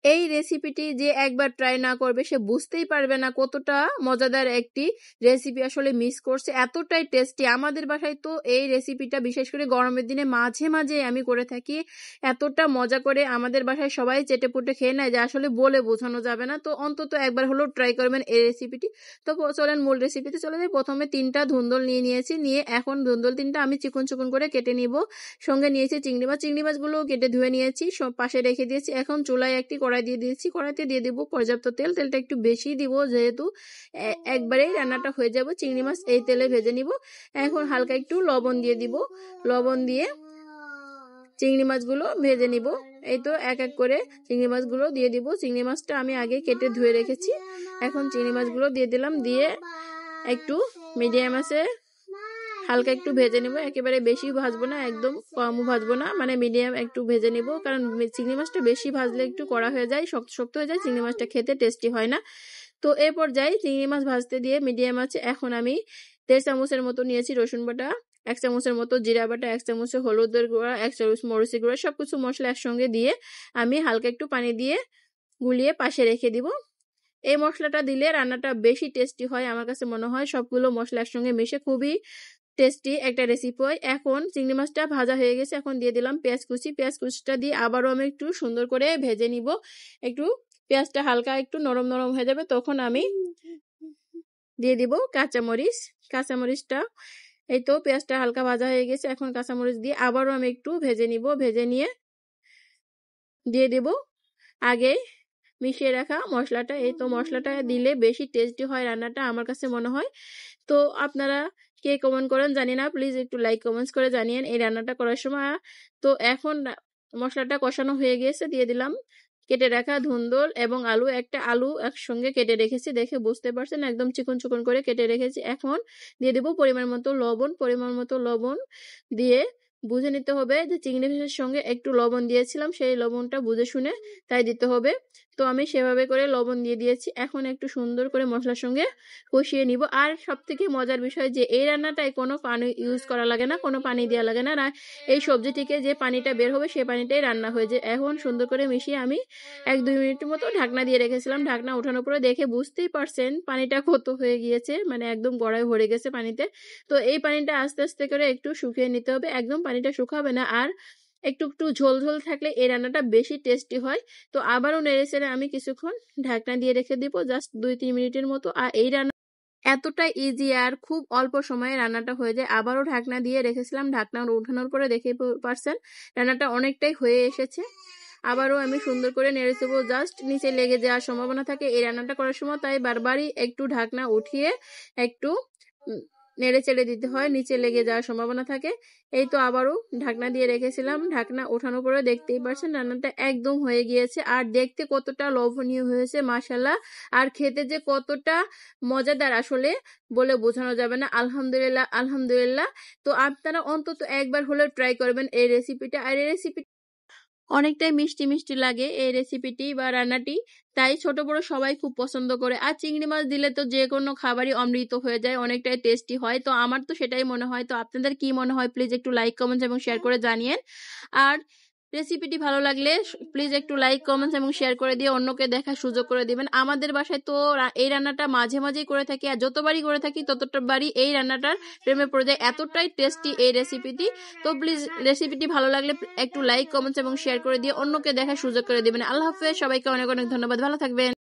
এই রেসিপিটি যে একবার ট্রাই না করবে সে বুঝতেই পারবে না কতটা মজাদার একটি রেসিপি আসলে মিস করছে। এতটাই টেস্টি। আমাদের বাসায় তো এই রেসিপিটা বিশেষ করে গরমের দিনে মাঝে মাঝে আমি করে থাকি। এতটা মজা করে আমাদের বাসায় সবাই চেটেপুটে খেয়ে নেয় যে আসলে বলে বোঝানো যাবে না। তো অন্তত একবার হলেও ট্রাই করবেন এই রেসিপিটি। তো চলেন মূল রেসিপিতে চলে যাই। প্রথমে 3টা ধুন্দল নিয়ে নিয়েছি, নিয়ে এখন ধুন্দল 3টা আমি চিকন চিকন করে কেটে নিব। সঙ্গে নিয়েছি চিংড়ি মাছ, চিংড়ি মাছগুলো কেটে ধুয়ে নিয়েছি, সব পাশে রেখে দিয়েছি। এখন চুলায় একটি কড়াই দিয়ে দিয়েছি, কড়াইতে দিয়ে দিব পর্যাপ্ত তেল। তেলটা একটু বেশি দিব যেহেতু একবারেই রান্নাটা হয়ে যাবে। চিংড়ি মাছ এই তেলে ভেজে নিব। এখন হালকা একটু লবণ দিয়ে দিব, লবণ দিয়ে চিংড়ি মাছগুলো ভেজে নিব। এই তো এক এক করে চিংড়ি মাছগুলো দিয়ে দিব। চিংড়ি মাছটা আমি আগে কেটে ধুয়ে রেখেছি। এখন চিংড়ি মাছগুলো দিয়ে দিলাম, দিয়ে একটু মিডিয়াম আছে হালকা একটু ভেজে নিব। একেবারে বেশি ভাজবো না, একদম কমও ভাজবো না, মানে মিডিয়াম একটু ভেজে নিব। কারণ চিংড়ি মাছটা বেশি ভাজলে একটু কড়া হয়ে যায়, শক্ত শক্ত হয়ে যায়, চিংড়ি মাছটা খেতে টেস্টি হয় না। তো এরপর যাই চিংড়ি মাছ ভাজতে দিয়ে মিডিয়াম আছে। এখন আমি 1.5 চামচের মতো নিয়েছি রসুন বাটা, 1 চামচের মতো জিরা বাটা, 1 চামচের হলুদের গুঁড়া, 1 চামচ মরিচের গুঁড়া, সবকিছু মশলা একসঙ্গে দিয়ে আমি হালকা একটু পানি দিয়ে গুলিয়ে পাশে রেখে দিব। এই মশলাটা দিলে রান্নাটা বেশি টেস্টি হয় আমার কাছে মনে হয়। সবগুলো মশলা একসঙ্গে মিশে খুবই টেস্টি একটা রেসিপি হয়। এখন চিংড়ি মাছটা ভাজা হয়ে গেছে, এখন দিয়ে দিলাম পেঁয়াজ কুচি। পেঁয়াজ কুচিটা দিয়ে আবারও আমি একটু সুন্দর করে ভেজে নিব। একটু পেঁয়াজটা হালকা একটু নরম নরম হয়ে যাবে তখন আমি দিয়ে দিব কাঁচামরিচ। কাঁচামরিচটা এই তো পেঁয়াজটা হালকা ভাজা হয়ে গেছে, এখন কাঁচামরিচ দিয়ে আবারও আমি একটু ভেজে নিব। ভেজে নিয়ে দিয়ে দিব আগে মিশিয়ে রাখা মশলাটা। এই তো মশলাটা দিলে বেশি টেস্টি হয় রান্নাটা আমার কাছে মনে হয়। তো আপনারা কে কমেন্ট করেন জানি না, প্লিজ একটু লাইক কমেন্টস করে জানিয়েন এই রান্নাটা করার সময়। তো এখন মশলাটা কষানো হয়ে গেছে, দিয়ে দিলাম কেটে রাখা ধুন্দল এবং আলু। একটা আলু একসঙ্গে কেটে রেখেছি, দেখে বুঝতে পারছেন একদম চিকন চিকন করে কেটে রেখেছি। এখন দিয়ে দেব পরিমাণ মতো লবণ। পরিমাণ মতো লবণ দিয়ে বুঝে নিতে হবে যে চিংড়ি মাছের সঙ্গে একটু লবণ দিয়েছিলাম, সেই লবণটা বুঝে শুনে তাই দিতে হবে। তো আমি সেভাবে করে লবণ দিয়ে দিয়েছি। এখন একটু সুন্দর করে মশলার সঙ্গে কষিয়ে নিব। আর সব থেকে মজার বিষয় যে এই রান্নাটায় কোনো পানি ইউজ করা লাগে না, কোনো পানি দেওয়া লাগে না। এই সবজি থেকে যে পানিটা বের হবে সেই পানিটাই রান্না হয়ে যায়। এখন সুন্দর করে মিশিয়ে আমি 1-2 মিনিটের মতো ঢাকনা দিয়ে রেখেছিলাম। ঢাকনা ওঠানোর পরে দেখে বুঝতেই পারছেন পানিটা কত হয়ে গিয়েছে, মানে একদম গড়ায় ভরে গেছে পানিতে। তো এই পানিটা আস্তে আস্তে করে একটু শুকিয়ে নিতে হবে, একদম পানিটা শুকাবে না। আর একটু একটু ঝোল ঝোল থাকলে এই রান্নাটা বেশি টেস্টি হয়। তো আবারও নেড়ে চেড়ে আমি কিছুক্ষণ ঢাকনা দিয়ে রেখে দিব, জাস্ট 2-3 মিনিটের মতো। আর এই রান্না এতটা ইজি আর খুব অল্প সময়ে রান্নাটা হয়ে যায়। আবারও ঢাকনা দিয়ে রেখেছিলাম, ঢাকনা উঠানোর পরে দেখে পারছেন রান্নাটা অনেকটাই হয়ে এসেছে। আবারও আমি সুন্দর করে নেড়ে চেড়ে জাস্ট নিচে লেগে যাওয়ার সম্ভাবনা থাকে এই রান্নাটা করার সময়, তাই বারবারই একটু ঢাকনা উঠিয়ে একটু নেড়ে চেড়ে দিতে হয়, নিচে লেগে যাওয়ার সম্ভাবনা থাকে। এই তো আবারও ঢাকনা দিয়ে রেখেছিলাম, ঢাকনা ওঠানোর পরে দেখতেই পারছেন রান্নাটা একদম হয়ে গিয়েছে। আর দেখতে কতটা লোভনীয় হয়েছে মাশাআল্লাহ, আর খেতে যে কতটা মজাদার আসলে বলে বোঝানো যাবে না। আলহামদুলিল্লাহ আলহামদুলিল্লাহ। তো আপনারা অন্তত একবার হলেও ট্রাই করবেন এই রেসিপিটা। আর এই রেসিপি অনেকটাই মিষ্টি মিষ্টি লাগে এই রেসিপিটি বা রান্নাটি, তাই ছোট বড় সবাই খুব পছন্দ করে। আর চিংড়ি মাছ দিলে তো যে কোনো খাবারই অমৃত হয়ে যায়, অনেকটাই টেস্টি হয়। তো আমার তো সেটাই মনে হয়। তো আপনাদের কি মনে হয় প্লিজ একটু লাইক কমেন্টস এবং শেয়ার করে জানিয়েন। আর রেসিপিটি ভালো লাগলে প্লিজ একটু লাইক কমেন্টস এবং শেয়ার করে দিয়ে অন্যকে দেখার সুযোগ করে দিবেন। আমাদের বাসায় তো এই রান্নাটা মাঝে মাঝেই করে থাকি, আর যতবারই করে থাকি ততবারই এই রান্নাটার প্রেমে পড়ে যায়, এতটাই টেস্টি এই রেসিপিটি। তো প্লিজ রেসিপিটি ভালো লাগলে একটু লাইক কমেন্টস এবং শেয়ার করে দিয়ে অন্যকে দেখার সুযোগ করে দিবেন। আল্লাহ হাফেজ, সবাইকে অনেক অনেক ধন্যবাদ, ভালো থাকবেন।